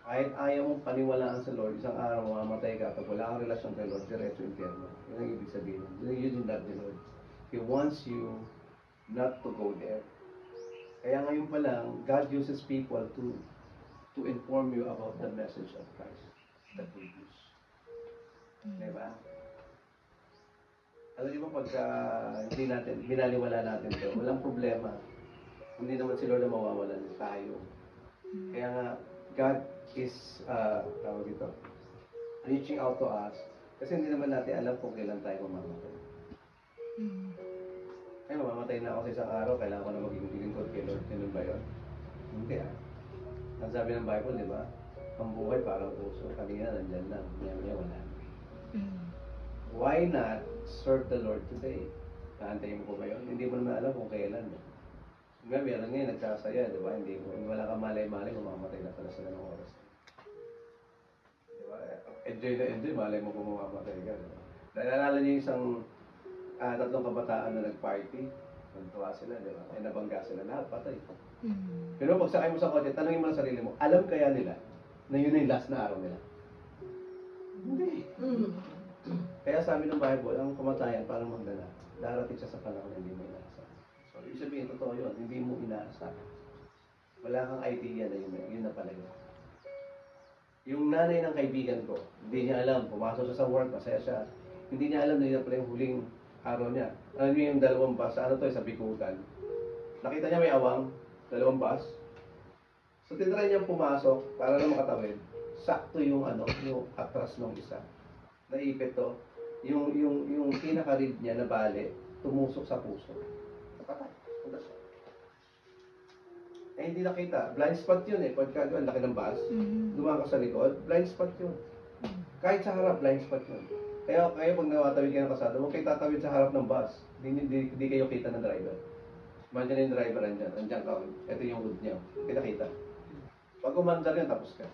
Kahit ayaw mong paniwalaan sa Lord, isang araw mamamatay ka, pag wala kang relasyon kay Lord, diretso impyerno. Yun ang ibig sabihin. Yun yung love ni Lord. He wants you not to go there. Kaya ngayon pa lang, God uses people to inform you about the message of Christ, the good news. Diba? Alam niyo ba pagka hindi natin, binaliwala natin to, walang problema. Hindi naman si Lord na mawawalan, tayo. Kaya nga, God is, tawag ito, reaching out to us, kasi hindi naman natin alam kung kailan tayo mamamatay. Ay, mamamatay na ako sa isang araw, kailangan ko na maging lingkod kay Lord. Ganun ba yun? Hindi ah. Ang sabi ng Bible, di ba? Ang buhay parang puso. Kanina nandyan lang. Niya wala. Why not serve the Lord today? Naantayin mo ko ba yun? Hindi mo naman alam kung kailan. Nga, meron ngayon nagsasaya, di ba? Hindi mo, wala kang malay-malay, mamamatay na pala sila ng oras. Di ba? Enjoy na enjoy, malay mo kung mamamatay ka. Diba? Naalala niyo isang tatlong kabataan na nag-party. Nagtuwa sila, di ba? Ay nabangga sila, lahat patay. Pero pag sakay mo sa kotse, tanongin mo sa sarili mo, alam kaya nila na yun na yung last na araw nila? Hindi. Kaya sabi ng Bible, ang kamatayan parang magdala. Darating siya sa panahon na hindi mo inaasahan. So, ibig sabihin, totoo yun, hindi mo inaasahan. Wala kang idea na yun na pala yun. Yung nanay ng kaibigan ko, hindi niya alam, pumasok siya sa work, masaya siya. Hindi niya alam na yun na pala yung huling araw niya. Alam niyo yung dalawang bus, ano to, sa Bikutan. Nakita niya may awang, dalawang bus. So, tinry niya pumasok para lang makatawid. Sakto yung yung atras ng isa. Naipit to. Yung pinaka-rib niya na bali, tumusok sa puso. Patay. Punta siya. Eh, hindi nakita. Blind spot yun eh. Pagka ang laki ng bus, dumaan ka sa likod, blind spot yun. Kahit sa harap, blind spot yun. Kaya pag nawatawid kayo ng kasada, huwag kayo tatawid sa harap ng bus. Hindi kayo kita ng driver. Imagine na yung driver andyan. Andyan ka. Ito yung hood niya. Kita-kita. Pag umandar yan, tapos ka.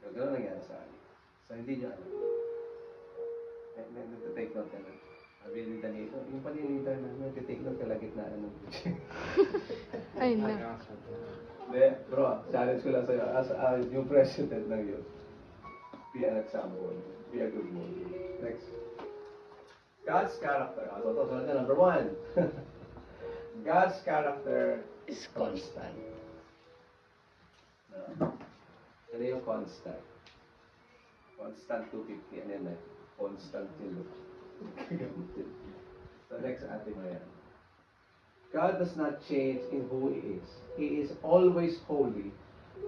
So, gano'n nangyari sa akin. So, hindi niya alam. Nag-take note ka na. Sabi ni Danilo, yung paninita na, nag-take note ka lagit na ano. Ay, na. Hindi, bro, challenge ko lang sa'yo. As yung president ng youth, be an example. Be a good model. Next. God's character. So, number 1. God's character is constant. Ano yung constant? Constant 250. Ano yan eh? Constant kilo. So next, ate mo yan. God does not change in who He is. He is always holy,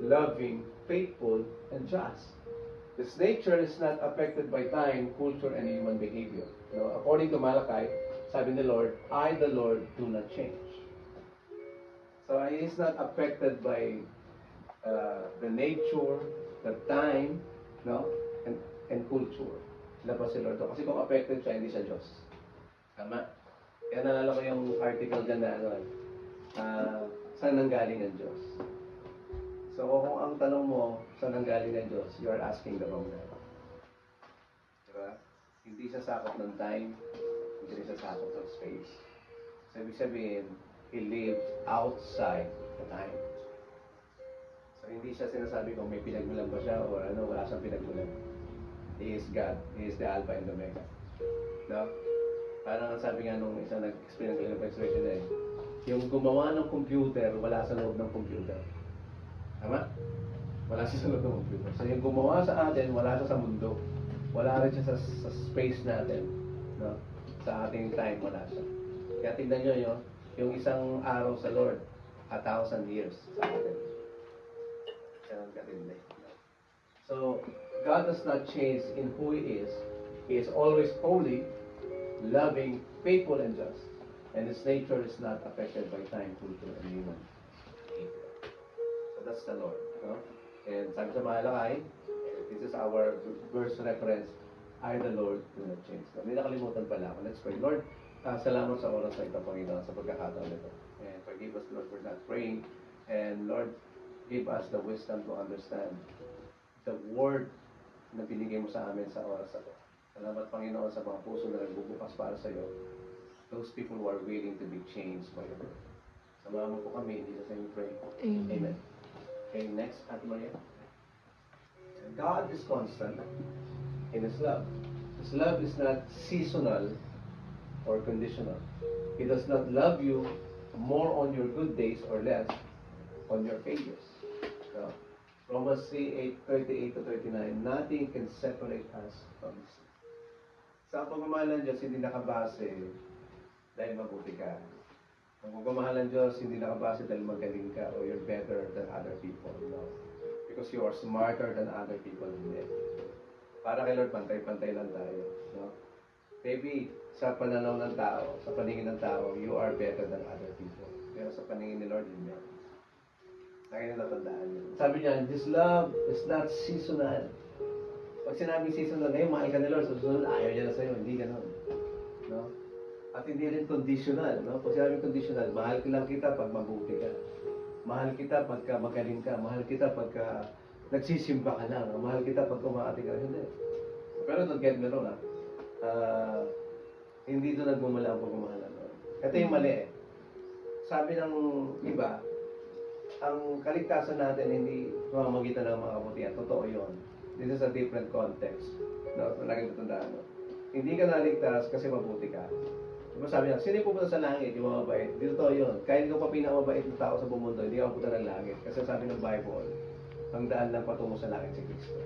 loving, faithful, and just. His nature is not affected by time, culture, and human behavior. According to Malachi, sabi ni Lord, I, the Lord, do not change. So He is not affected by the nature, the time, and culture. Labas si Lord. Kasi kung affected siya, hindi siya Diyos. Tama? Kaya nalala ko yung article dyan na saan nanggaling ang Diyos? So kung ang tanong mo, saan nanggaling ang Diyos, you are asking the wrong guy. Diba? Hindi siya sakop ng time, hindi rin siya sakop ng space. So ibig sabihin, He lives outside the time. So hindi siya sinasabi kung may pinagmulan ba siya o wala siyang pinagmulan. He is God. He is the Alpha and the Omega. No? Parang ang sabi nga nung isang nag-explain ng clinical persuasion na yung gumawa ng computer, wala sa loob ng computer. Tama? Wala siya sa loob ng computer. So yung gumawa sa atin, wala siya sa mundo. Wala rin siya sa space natin. No? Sa ating time, wala siya. Kaya tingnan nyo yung isang araw sa Lord, 1,000 years sa atin. Ganun katindi. So, God does not change in who He is. He is always holy, loving, faithful, and just. And His nature is not affected by time, culture, and human behavior. So that's the Lord. No? And sabi sa Malachi, this is our verse reference, I the Lord do not change. So, hindi nakalimutan pala ako. Let's pray. Lord, salamat sa oras na ito, Panginoon, sa pagkakataon nito. And forgive us, Lord, for not praying. And Lord, give us the wisdom to understand the word na binigay mo sa amin sa oras na ito. Salamat, Panginoon, sa mga puso na nagbubukas para sa iyo. Those people who are willing to be changed by your word. Samahan mo po kami, in Jesus' name we pray. Amen. Amen. Okay, next, Ate Maria. God is constant in His love. His love is not seasonal or conditional. He does not love you more on your good days or less on your failures. So, Romans 3:38 to 39, nothing can separate us from His love. Sa pagmamahal ng Diyos, hindi nakabase dahil mabuti ka. Ang pagmamahal ng Diyos, hindi nakabase dahil magaling ka or you're better than other people. No. Because you are smarter than other people. Hindi. Para kay Lord, pantay-pantay lang tayo. No? Maybe, sa pananaw ng tao, sa paningin ng tao, you are better than other people. Pero sa paningin ni Lord, hindi. Lagi na natandaan yun. Sabi niya, this love is not seasonal. Pag sinabing seasonal, ngayon mahal ka ni Lord, susunod, ayaw niya na sa'yo. Hindi ganun. No? At hindi rin conditional. No? Pag sinabing conditional, mahal lang kita pag mabuti ka. Mahal kita pagka magaling ka. Mahal kita pagka nagsisimba ka lang. Mahal kita pag kumaati ka. Hindi. Pero don't get me wrong, hindi ito nagmumula ang pagmamahalan. No? Ito yung mali eh. Sabi ng iba, ang kaligtasan natin hindi mamamagitan ng mga kabutihan. Totoo yun. This is a different context. No? Laging tatandaan. No? Hindi ka naligtas kasi mabuti ka. Diba sabi niya, sino yung pupunta sa langit? Yung mga mabait. Dito to yun. Kahit ikaw pa pinakamabait ng tao sa buong mundo, hindi ka pupunta ng langit. Kasi sabi ng Bible, ang daan lang patungo sa langit si Kristo.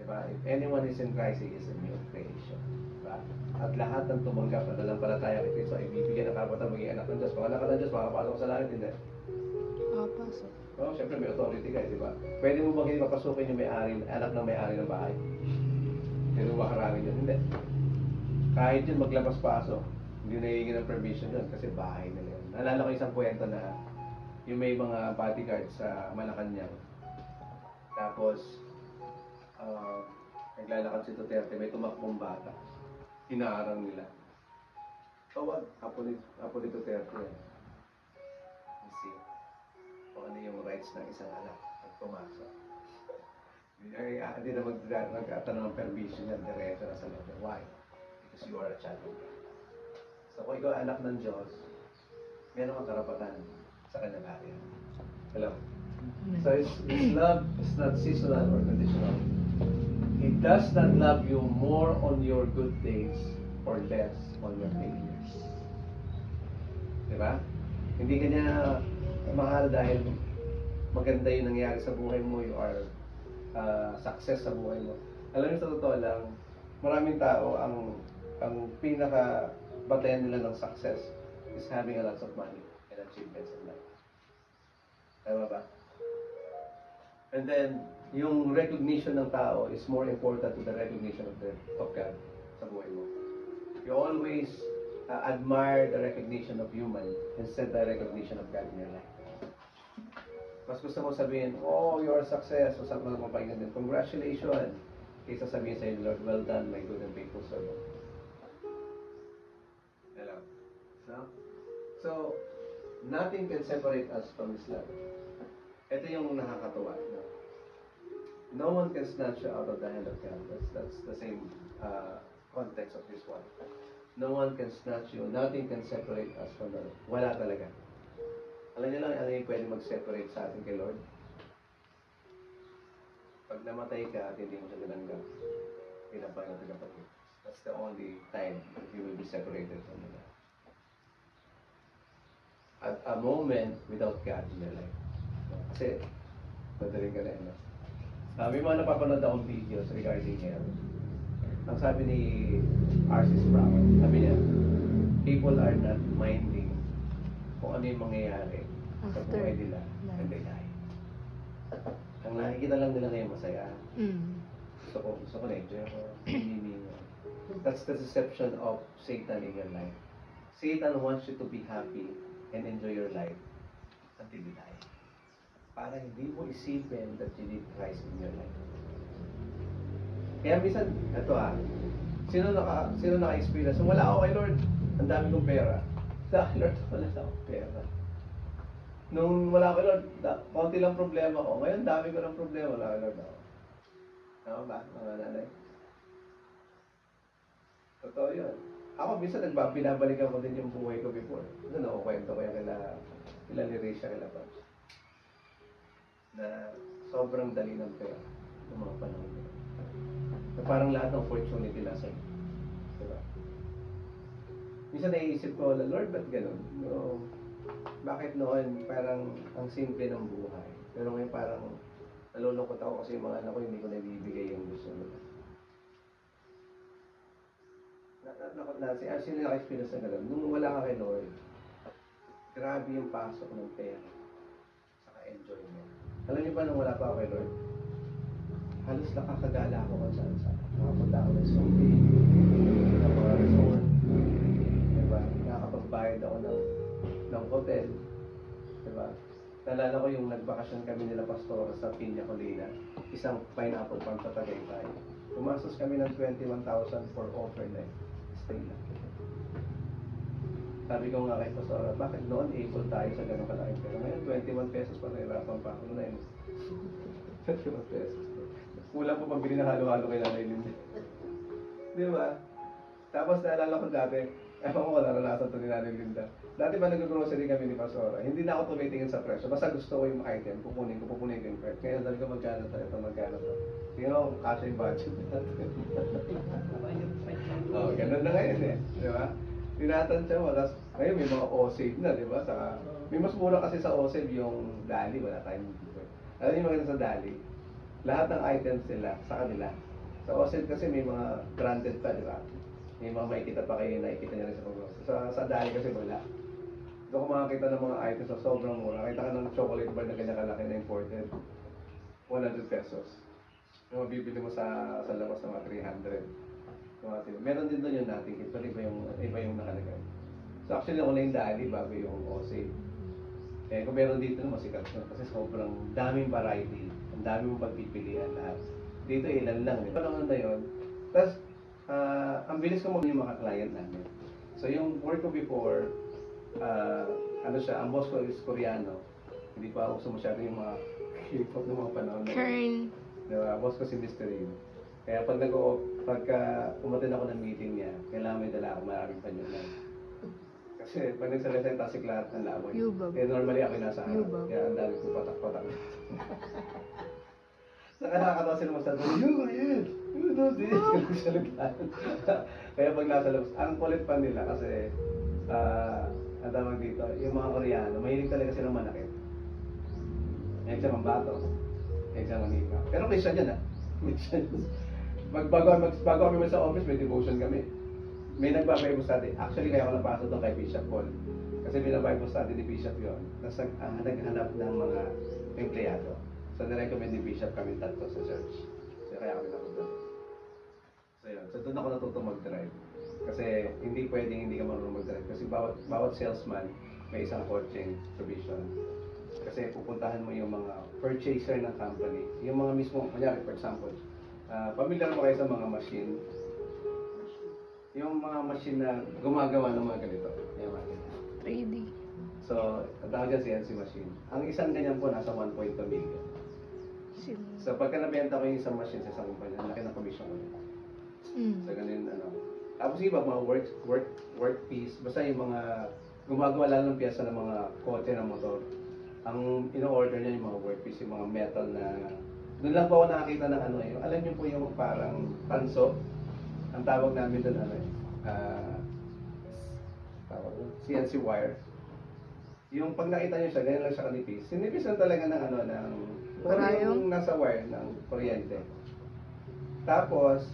Diba? If anyone is in Christ, he is a new creation. Diba? At lahat ng tumanggap na nanampalataya kay Kristo ay bibigyan ng karapatan maging anak ng Diyos. Kung anak ka ng Diyos, makapasok ka sa langit, hindi. Makapasok. Oh, siyempre may authority ka, di ba? Pwede mo bang hindi papasukin yung may-ari, anak ng may-ari ng bahay? Pwede mo makarangin yun? Hindi. Kahit yun maglabas-pasok, hindi nahihingi ng permission yun kasi bahay nila yun. Naalala ko isang kwento na yung may mga bodyguard sa Malacanang. Tapos, naglalakad si Duterte, may tumakbong bata. Hinaharang nila. Tawag, apo ni Duterte yan. See? Kung ano yung rights ng isang anak pag pumasok. Hindi na magtatanong ng permission yan, diretso na sa loob. Why? Because you are a child of God. So kung ikaw anak ng Diyos, meron kang karapatan sa kanyang area. Hello? So His love is not seasonal or conditional. He does not love you more on your good days or less on your failures. Diba? Hindi ka niya mahal dahil maganda yung nangyari sa buhay mo, you are success sa buhay mo. Alam niyo, sa totoo lang, maraming tao ang pinaka-batayan nila ng success is having a lot of money and achievements in life. Tama ba? And then, yung recognition ng tao is more important to the recognition of God sa buhay mo. You always admire the recognition of human instead the recognition of God in your life. Mas gusto mo sabihin, oh, you're a success, o sabi mo mapakinggan din, congratulations, kaysa sabihin sa Lord, well done, my good and faithful servant. Hello? So, nothing can separate us from His love. Ito yung nakakatuwa. No one can snatch you out of the hand of God. That's the same context of this one. No one can snatch you. Nothing can separate us from the Lord. Wala talaga. Alam niyo lang ano yung pwede mag-separate sa atin kay Lord? Pag namatay ka at hindi mo siya tinanggap, pinapay na tagapagod. That's the only time that you will be separated from the Lord. At a moment without God in your life. Kasi, madaling ka na yun. May mga napapanood akong videos regarding hell. Ang sabi ni R.C. Sproul, sabi niya, people are not minding kung ano yung mangyayari sa buhay nila when they die. Ang nakikita lang nila ngayon masaya. Gusto ko na-enjoy ako. That's the deception of Satan in your life. Satan wants you to be happy and enjoy your life until you die. Para hindi mo isipin that you need Christ in your life. Kaya minsan, sino naka-experience? So, wala ako kay Lord, ang dami kong pera. Sa Lord, wala akong pera. Nung wala ako kay Lord, konti lang problema ko. Ngayon, dami ko ng problema, wala kay Lord ako. Tama ba, mga nanay? Totoo yun. Ako, minsan, binabalikan ko din yung buhay ko before. Nakukwento ko yan kila ni Risha, kila Pops. Na sobrang dali ng pera. ng mga panahon na yun. Na parang lahat ng opportunity nasa iyo. Diba? Minsan naiisip ko, Lord, ba't ganun? No, bakit noon parang ang simple ng buhay? Pero ngayon parang nalulungkot ako kasi yung mga anak ko hindi ko nabibigay yung gusto nila. Actually, naka-experience na gano'n. Nung wala ka kay Lord, grabe yung pasok ng pera. Saka enjoyment. Alam niyo ba nung wala pa ako kay Lord, halos nakakagala ako kung saan saan. Nakapunta ako ng shopping, ng mga resort, diba? Nakakapagbayad ako ng hotel, diba? Nalala ko yung nagbakasyon kami nila Pastor sa Piña Colina, isang pineapple farm sa Tagaytay. Tumastos kami ng 21,000 for overnight stay lang. Sabi ko nga kay Pastor, bakit noon able tayo sa ganong kalaking pera? Ngayon, 21 pesos pa nahirapan pa ako na yun. 21 pesos. Kulang po pambili ng halo-halo kay Nanay Linda. Di ba? Tapos naalala ko dati, ewan ko naranasan ito ni Nanay Linda. Dati ba nag-grocery kami ni Pastora, hindi na ako tumitingin sa presyo. Basta gusto ko yung item, pupunin ko yung presyo. Kaya sabi ko magkano ito, magkano ito. Tingnan ko kung kasya yung budget natin. Oh, ganun na ngayon eh. Di ba? Tinatansya mo. Tapos ngayon may mga O-save na, di ba? Saka, may mas mura kasi sa O-save yung Dali. Wala tayong dito. Alam niyo maganda sa Dali? Lahat ng items nila sa kanila. Sa O-save kasi may mga branded pa, di ba? May mga makikita pa kayo na nakikita niya rin sa pag-grocery. Sa Dali kasi wala. Doon ko makakita ng mga items na sobrang mura. Kita ka ng chocolate bar na ganyan kalaki na imported. 100 pesos. Yung mabibili mo sa labas ng mga 300. Meron din doon yung nating kit, pero iba yung nakalagay. So actually ako na yung Dali bago yung O-Save. Eh kung meron dito naman sikat na kasi sobrang daming variety, ang dami mong pagpipilian lahat. Dito ilan lang eh. Panahon na yun. Tapos ang bilis ko yung mga client namin. So yung work ko before, ang boss ko is Koreano. Hindi pa ako masyado yung mga K-pop ng mga panahon na yun. Kern. Diba? Boss ko si Mr. Rim. Kaya pagka umatin ako ng meeting niya, kailangan may dala ako maraming panyunan. Kasi pag nagsalita yung tasik lahat ng lawan. Yubab. Eh normally ako yung nasa harap. Yubab. Kaya ang dami ko patak-patak. Saka nakakatawa sila masabi, you do this. Kaya pag nasa labas, ang kulit pa nila kasi ang tawag dito, yung mga Koreano, mahilig talaga silang manakit. Yan siya mambato. Yan siya manika. Pero Christian yan Christian. Bago kami sa office, may devotion kami. May nagbabible study. Actually, kaya ako napasok doon kay Bishop Paul. Kasi may nagbabible study ni Bishop yun. Tapos naghanap ng mga empleyado. So, nirecommend ni Bishop kami tatlo sa church. So, kaya kami napunta. So, yun. So, doon ako natutong mag-drive. Kasi hindi pwedeng hindi ka marunong mag-drive. Kasi bawat salesman may isang coaching provision. Kasi pupuntahan mo yung mga purchaser ng company. Yung mga mismo, kunyari, for example, familiar mo kayo sa mga machine. Yung mga machine na gumagawa ng mga ganito. Yung mga ganito. 3D. So, ang tawag dyan CNC machine. Ang isang ganyan po nasa 1.2 million. So, pagka nabenta ko yung isang machine sa isang kumpanya, laki ng commission ko. So, ganun, Tapos iba, mga workpiece, basta yung mga gumagawa lang ng piyesa ng mga kotse ng motor. Ang ino-order niya yung mga workpiece, yung mga metal na... Doon lang po ako nakakita ng alam niyo po yung parang tanso. Ang tawag namin doon, CNC wire. Yung pag nakita niyo siya, ganyan lang siya kanipis. Sinipis lang talaga ng yung nasa wire ng kuryente. Tapos,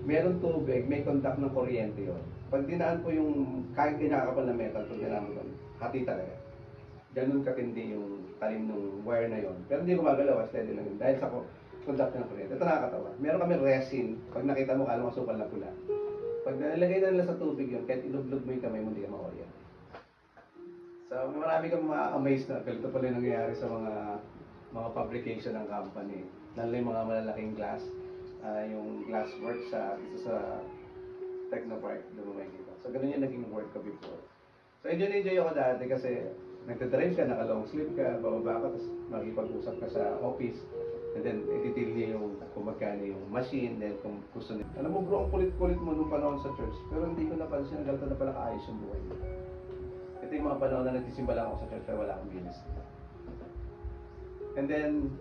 meron tubig, may contact ng kuryente yon. Pag dinaan po yung, kahit kinakapal na metal, pag dinaan mo doon, hati talaga. Ganun katindi yung talim ng wire na yon. Pero hindi gumagalaw, steady lang yun. Dahil sa contact ng kuryente. Ito nakakatawa. Meron kami resin. Pag nakita mo, kala mo supal na pula. Pag nalagay na nila sa tubig yun, kahit iluglog mo yung kamay mo, hindi ka makuryente. So, marami kang ma-amaze na. Ganito pala yung nangyayari sa mga fabrication ng company. Lalo yung mga malalaking glass. Yung glass work sa Technopark, doon mo makikita. So, ganun yung naging work ko before. So, enjoy ako dati kasi nagdadrive ka, naka-long sleeve ka, bababa ka, tapos makipag-usap ka sa office. And then, i-detail niya yung kung magkano yung machine, then kung gusto niya. Alam mo bro, ang kulit-kulit mo nung panahon sa church, pero hindi ko napansin, ganito na pala kaayos yung buhay mo. Ito yung mga panahon na nagsisimba lang ako sa church, pero wala akong ministry. And then,